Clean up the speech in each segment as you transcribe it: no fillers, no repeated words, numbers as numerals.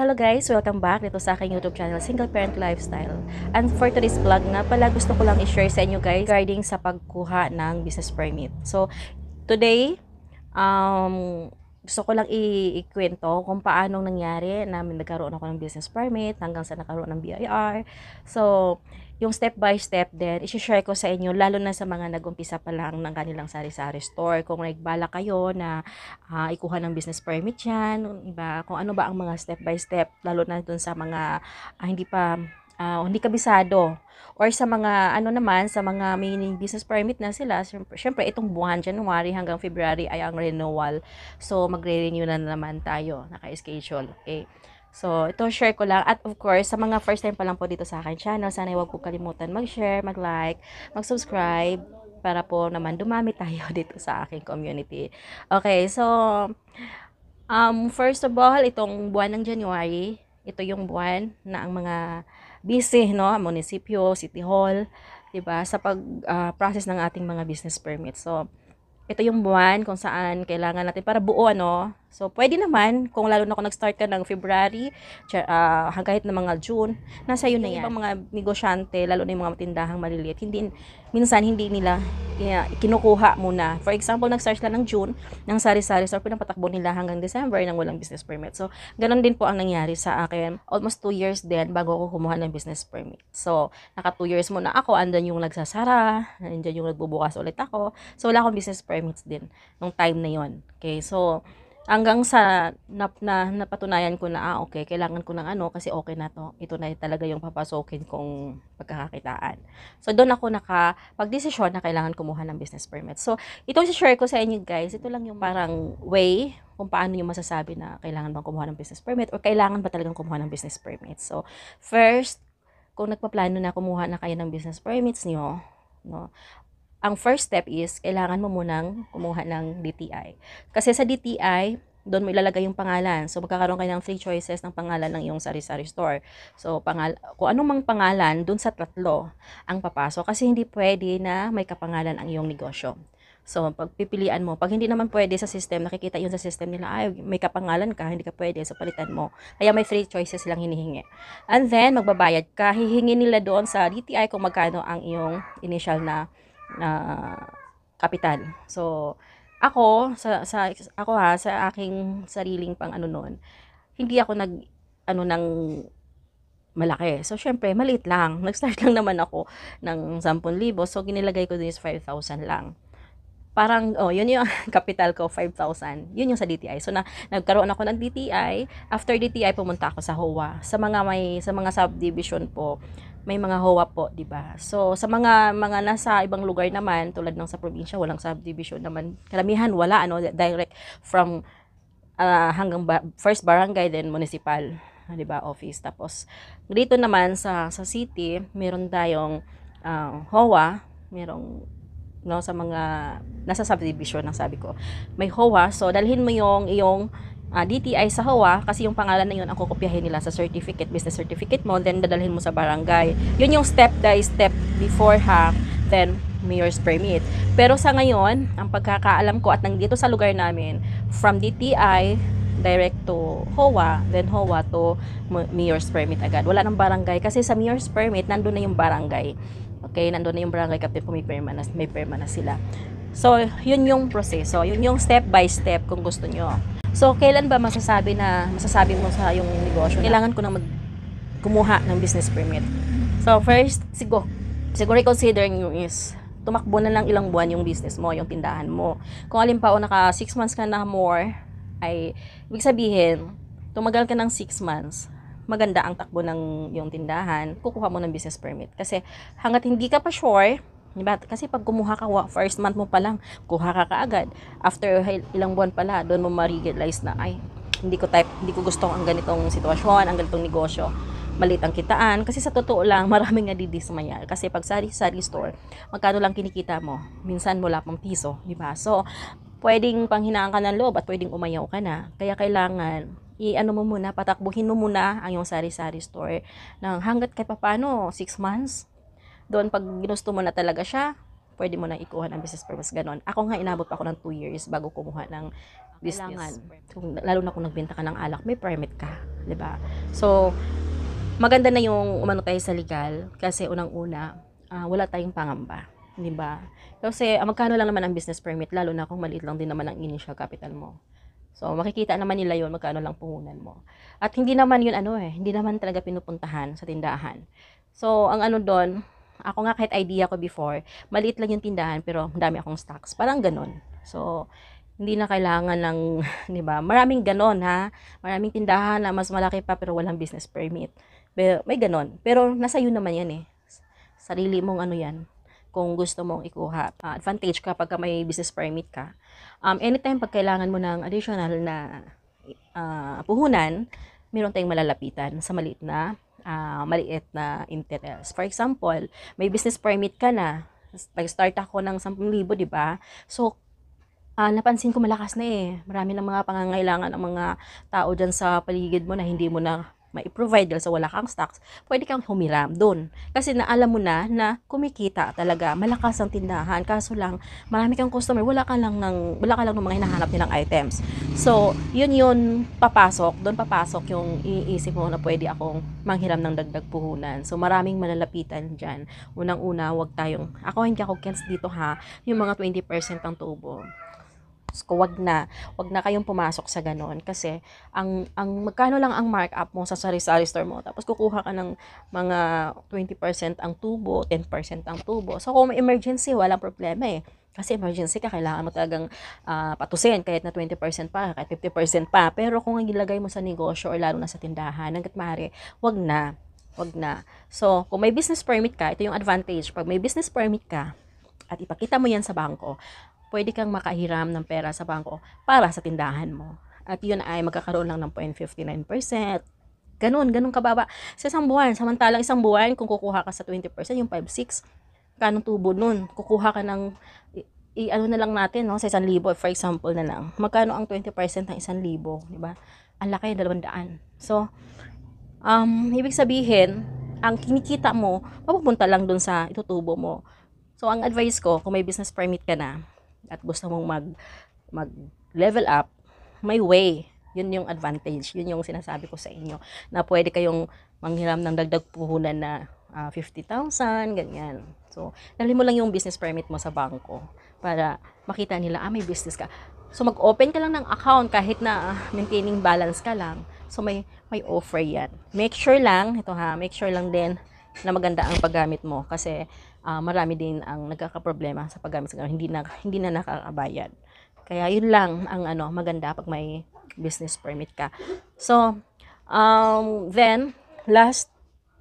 Hello guys! Welcome back dito sa aking YouTube channel, Single Parent Lifestyle. And for today's vlog nga pala, gusto ko lang i-share sa inyo guys regarding sa pagkuha ng business permit. So, today, gusto ko lang ikwento kung paano nangyari namin nagkaroon ako ng business permit hanggang sa nakaroon ng BIR. So, yung step by step din, i-share ko sa inyo, lalo na sa mga nag-umpisa pa lang ng kanilang sari-sari store. Kung nagbala kayo na ikuha ng business permit yan, iba, kung ano ba ang mga step by step, lalo na dun sa mga hindi kabisado. Or sa mga, sa mga may business permit na sila, syempre itong buwan, January hanggang February ay ang renewal. So, magre-renew na naman tayo, naka-schedule. Okay. So, ito share ko lang. At of course, sa mga first time pa lang po dito sa akin channel, sana huwag po kalimutan mag-share, mag-like, mag-subscribe, para po naman dumami tayo dito sa aking community. Okay, so, first of all, itong buwan ng January, ito yung buwan na ang mga busy, no, munisipyo, city hall, 'di ba, sa pag process ng ating mga business permit. So, ito yung buwan kung saan kailangan natin para buo, ano. So, pwede naman, kung lalo na kung nag-start ka ng February, kahit na mga June, nasa yun na yan. Ibang mga negosyante, lalo na yung mga tindahang maliliit, minsan hindi nila kinukuha muna. For example, nag-start sila ng June, ng sari-sari store, pinapatakbo nila hanggang December nang walang business permit. So, ganun din po ang nangyari sa akin. Almost 2 years din bago ako kumuha ng business permit. So, naka 2 years muna ako, andan yung nagsasara, andan yung nagbubukas ulit ako. So, wala akong business permits din nung time na yon. Okay, so, hanggang sa napatunayan ko na, okay, kailangan ko ng kasi okay na to. Ito na talaga yung papasokin kong pagkakakitaan. So, doon ako nakapag-desisyon na kailangan kumuha ng business permit. So, ito share ko sa inyo guys. Ito lang yung parang way kung paano yung masasabi na kailangan bang kumuha ng business permit or kailangan ba talagang kumuha ng business permit. So, first, kung nagpaplano na kumuha na kayo ng business permits nyo, no, ang first step is, kailangan mo munang kumuha ng DTI. Kasi sa DTI, doon mo ilalagay yung pangalan. So, magkakaroon kayo ng 3 choices ng pangalan ng iyong sari-sari store. So, kung anong mang pangalan, doon sa tatlo ang papasok. Kasi hindi pwede na may kapangalan ang iyong negosyo. So, pagpipilian mo. Pag hindi naman pwede sa system, nakikita yun sa system nila, ay, may kapangalan ka, hindi ka pwede, so palitan mo. Kaya may 3 choices silang hinihingi. And then, magbabayad ka. Hihingi nila doon sa DTI kung magkano ang iyong initial na kapital. So, sa aking sariling noon, hindi ako ng malaki. So, syempre, maliit lang. Nag-start lang naman ako ng 10,000. So, ginilagay ko din is 5,000 lang. Parang, yun yung capital ko, 5,000. Yun yung sa DTI. So, nagkaroon ako ng DTI. After DTI, pumunta ako sa HOA. Sa mga subdivision po, may mga HOA po, 'di ba? So, sa mga nasa ibang lugar naman, tulad ng sa probinsya, walang subdivision naman. Karamihan wala, direct from hanggang first barangay, then municipal, 'di ba, office. Tapos, dito naman sa city, meron tayong HOA, merong sa mga nasa subdivision ng sabi ko. May HOA, so dalhin mo yung iyong DTI sa HOA kasi yung pangalan na yun ang kukopyahin nila sa certificate, business certificate mo, then dadalhin mo sa barangay. Yun yung step by step before then mayor's permit. Pero sa ngayon, ang pagkakaalam ko at nandito sa lugar namin, from DTI direct to HOA, then HOA to mayor's permit agad. Wala nang barangay kasi sa mayor's permit nandun na yung barangay. Okay, nandun na yung barangay captain kung may perma na sila. So, yun yung proseso. Yun yung step by step kung gusto nyo. So, kailan ba masasabi mo sa yung negosyo, kailangan ko na kumuha ng business permit? So, first, siguro i-consider nyo is, tumakbo na lang ilang buwan yung business mo, yung tindahan mo. Kung halimbawa naka 6 months ka na more, ay, ibig sabihin, tumagal ka ng 6 months, maganda ang takbo ng yung tindahan, kukuha mo ng business permit. Kasi hanggat hindi ka pa sure, diba? Kasi pag kumuha ka, first month mo pa lang, kuha ka kaagad. After ilang buwan pala, doon mo ma-realize na, ay, hindi ko gusto ang ganitong sitwasyon, ang ganitong negosyo. Maliit ang kitaan. Kasi sa totoo lang, maraming nadidismaya. Kasi pag sari-sari store, magkano lang kinikita mo? Minsan wala pang piso, diba? So, pwedeng panghinaan ka ng loob at pwedeng umayaw ka na. Kaya kailangan patakbuhin mo muna ang yung sari-sari store ng hanggat kahit paano 6 months. Doon pag ginusto mo na talaga siya, pwede mo na ikuha ng business purpose, ganon. Ako nga, inabot pa ako ng 2 years bago kumuha ng business. So, lalo na kung nagbenta ka ng alak, may permit ka, 'di ba? So, maganda na yung umano tayo sa legal kasi unang-una, wala tayong pangamba, 'di ba? Kasi magkano lang naman ang business permit lalo na kung maliit lang din naman ang initial capital mo. So, makikita naman nila yon magkano lang puhunan mo. At hindi naman yun hindi naman talaga pinupuntahan sa tindahan. So, ang ano doon, ako nga kahit idea ko before, maliit lang yung tindahan pero dami akong stocks. Parang ganun. So, hindi na kailangan ng, di ba? Maraming ganon ha. Maraming tindahan na mas malaki pa pero walang business permit. Pero, may ganon. Pero nasa iyo naman yan eh. Sarili mong ano yan. Kung gusto mong ikuha. Advantage kapag may business permit ka. Anytime pag kailangan mo ng additional na puhunan, meron tayong malalapitan sa maliit na interest. For example, may business permit ka na. Nag-start ako ng 10,000, di ba? So, napansin ko malakas na eh. Marami ng mga pangangailangan ng mga tao dyan sa paligid mo na hindi mo na mai-provide dahil sa wala kang stocks, pwede kang humiram doon. Kasi naalam mo na kumikita talaga, malakas ang tindahan. Kaso lang, marami kang customer, wala ka lang ng mga hinahanap nilang items. So, yun doon papasok yung iisip mo na pwede akong manghiram ng dagdag puhunan. So, maraming malalapitan dyan. Unang-una, hindi ako against dito ha, yung mga 20% ang tubo. So, wag na kayong pumasok sa ganon kasi ang magkano lang ang markup mo sa sari-sari store mo tapos kukuha ka ng mga 20% ang tubo, 10% ang tubo. So kung may emergency, walang problema eh. Kasi emergency ka, kailangan mo talagang patusin kahit na 20% pa, kahit 50% pa. Pero kung ilagay mo sa negosyo or lalo na sa tindahan, hangga't maaari, wag na. So, kung may business permit ka, ito yung advantage. Pag may business permit ka at ipakita mo yan sa bangko, pwede kang makahiram ng pera sa bangko para sa tindahan mo. At yun ay magkakaroon lang ng 0.59%. Ganun kababa. Sa isang buwan. Samantalang isang buwan, kung kukuha ka sa 20%, yung 5-6, kanong tubo nun. Kukuha ka ng, ano na lang natin, no? Sa 1,000, for example na lang. Magkano ang 20% ng 1,000, di ba? Ang laki, 200. So, ibig sabihin, ang kinikita mo, mapupunta lang dun sa itutubo mo. So, ang advice ko, kung may business permit ka na, at gusto mong mag level up, may way. Yun yung advantage. Yun yung sinasabi ko sa inyo na pwede kayong manghiram ng dagdag puhunan na 50,000, ganyan. So, dalhin mo lang yung business permit mo sa bangko para makita nila, may business ka. So, mag-open ka lang ng account kahit na maintaining balance ka lang. So, may offer yan. Make sure lang din na maganda ang paggamit mo kasi marami din ang nagkakaproblema sa paggamit sa hindi na nakakabayad. Kaya yun lang ang maganda pag may business permit ka. So, then last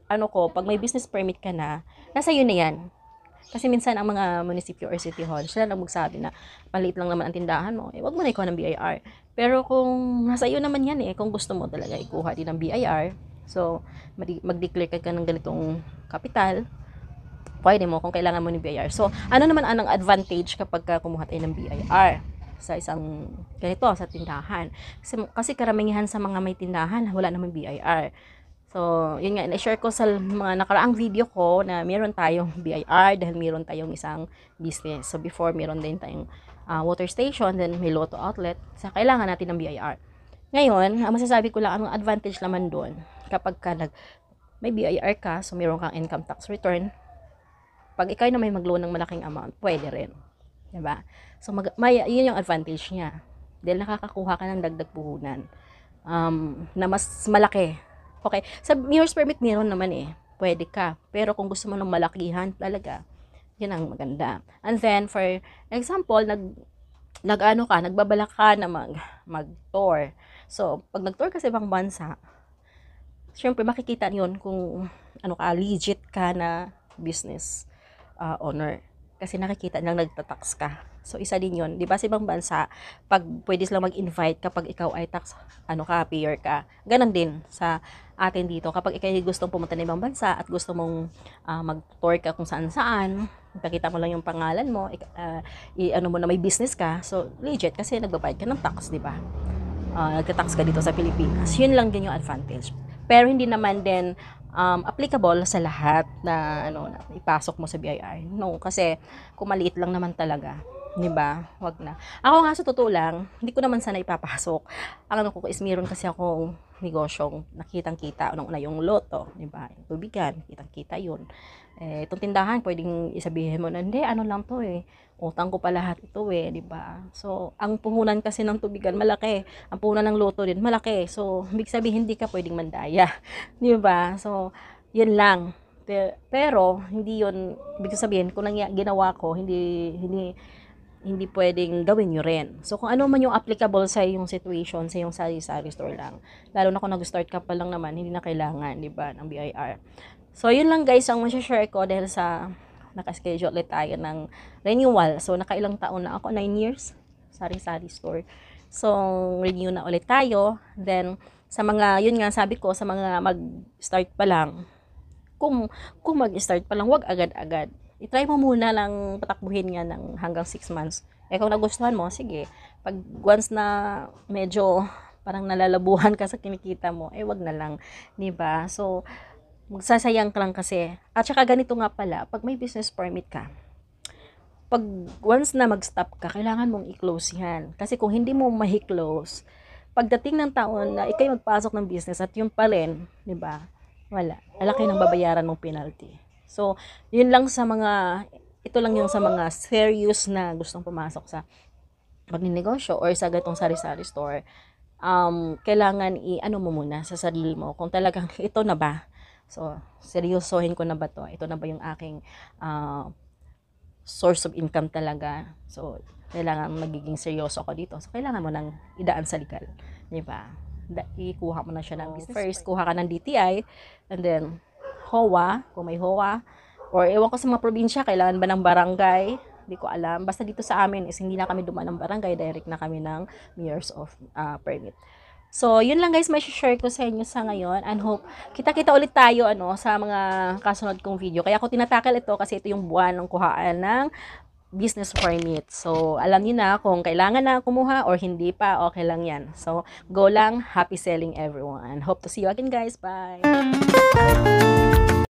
pag may business permit ka na, nasa yun na yan. Kasi minsan ang mga munisipyo or city hall, sila lang magsabi na maliit lang naman ang tindahan mo, wag mo na ikuha ng BIR. Pero kung nasa iyo naman yan kung gusto mo talaga ikuha din ng BIR, so mag-declare ka ng ganitong kapital, pwede mo kung kailangan mo ng BIR. So, ano naman ang advantage kapag kumuha tayo ng BIR sa isang ganito, sa tindahan? Kasi karamihan sa mga may tindahan, wala namang BIR. So, yun nga, na-share ko sa mga nakaraang video ko na meron tayong BIR dahil meron tayong isang business. So, before, meron din tayong water station, then may Lotto outlet. So, kailangan natin ng BIR. Ngayon, ang masasabi ko lang, ang advantage naman doon, kapag may BIR ka, so meron kang income tax return, pag ikaw na may mag-loan ng malaking amount, pwede rin. Diba? So, yun yung advantage niya. Dahil nakakakuha ka ng dagdag puhunan na mas malaki. Okay. Sa mayor's permit, meron naman pwede ka. Pero kung gusto mo ng malakihan talaga, yun ang maganda. And then, for example, nagbabalak ka na mag-tour. So, pag nag-tour ka sa ibang bansa, syempre makikita yun kung legit ka na business owner. Kasi nakikita nilang nagtatax ka. So, isa din yun. Di ba sa ibang bansa, pag pwede silang mag-invite kapag ikaw ay tax, payer ka. Ganon din sa atin dito. Kapag ikaw gustong pumunta ng ibang bansa at gusto mong mag-tour ka kung saan-saan, ipakita mo lang yung pangalan mo, mo na may business ka, so legit kasi nagbabayad ka ng tax, di ba? Nagtatax ka dito sa Pilipinas. Yun lang din yung advantage. Pero hindi naman din applicable sa lahat na ipasok mo sa BIR. No, kasi kung maliit lang naman talaga, 'Di ba? Wag na. Ako nga sa totoo lang, hindi ko naman sana ipapasok. Ang ano ko is meron kasi akong negosyong nakitang-kita. Unang-una yung loto, 'di ba? Yung tubigan, kitang-kita 'yun. Itong tindahan, pwedeng isabihin mo na, hindi, ano lang to utang ko pa lahat ito 'di ba? So, ang puhunan kasi ng tubigan malaki. Ang puhunan ng loto din malaki. So, ibig sabihin hindi ka pwedeng mandaya, 'di ba? So, 'yun lang. Pero hindi 'yun ibig sabihin kung ginawa ko, hindi pwedeng gawin nyo rin. So, kung ano man yung applicable sa yung situation, sa yung sari-sari store lang. Lalo na kung nag-start ka pa lang naman, hindi na kailangan, di ba, ng BIR. So, yun lang guys, ang share ko dahil sa nakaschedule ulit tayo ng renewal. So, nakailang taon na ako, 9 years, sari-sari store. So, renew na ulit tayo. Then, sa mga, yun nga sabi ko, sa mga mag-start pa lang, kung mag-start pa lang, wag agad-agad. I-try mo muna lang patakbuhin nga ng hanggang 6 months. Kung nagustuhan mo, sige. Pag once na medyo parang nalalabuhan ka sa kinikita mo, wag na lang. 'Di ba? So, magsasayang ka lang kasi. At saka ganito nga pala, pag may business permit ka, pag once na mag-stop ka, kailangan mong i-close yan. Kasi kung hindi mo mahi-close, pagdating ng taon na ikay magpasok ng business at yun pa rin, 'di ba? Wala. Alaki ng babayaran mong penalty. So, yun lang sa mga, ito lang yung sa mga serious na gustong pumasok sa pagninegosyo or sa gatong sari-sari store. Kailangan i-ano mo muna sa sarili mo kung talagang ito na ba. So, seryosohin ko na ba to? Ito na ba yung aking source of income talaga? So, kailangan magiging seryoso ako dito. So, kailangan mo nang idaan sa legal. Diba? Ikuha mo na siya ng business. First, kuha ka ng DTI and then HOA, kung may HOA, or ewan ko sa mga probinsya, kailangan ba ng barangay, hindi ko alam. Basta dito sa amin is hindi na kami dumaan ng barangay, direct na kami ng years of permit. So, yun lang guys, may share ko sa inyo sa ngayon, and hope kita-kita ulit tayo sa mga kasunod kong video. Kaya ako tinatakal ito kasi ito yung buwan ng kuhaan ng business permit. So, alam niyo na kung kailangan na kumuha or hindi pa, okay lang yan. So, go lang. Happy selling everyone. Hope to see you again guys. Bye!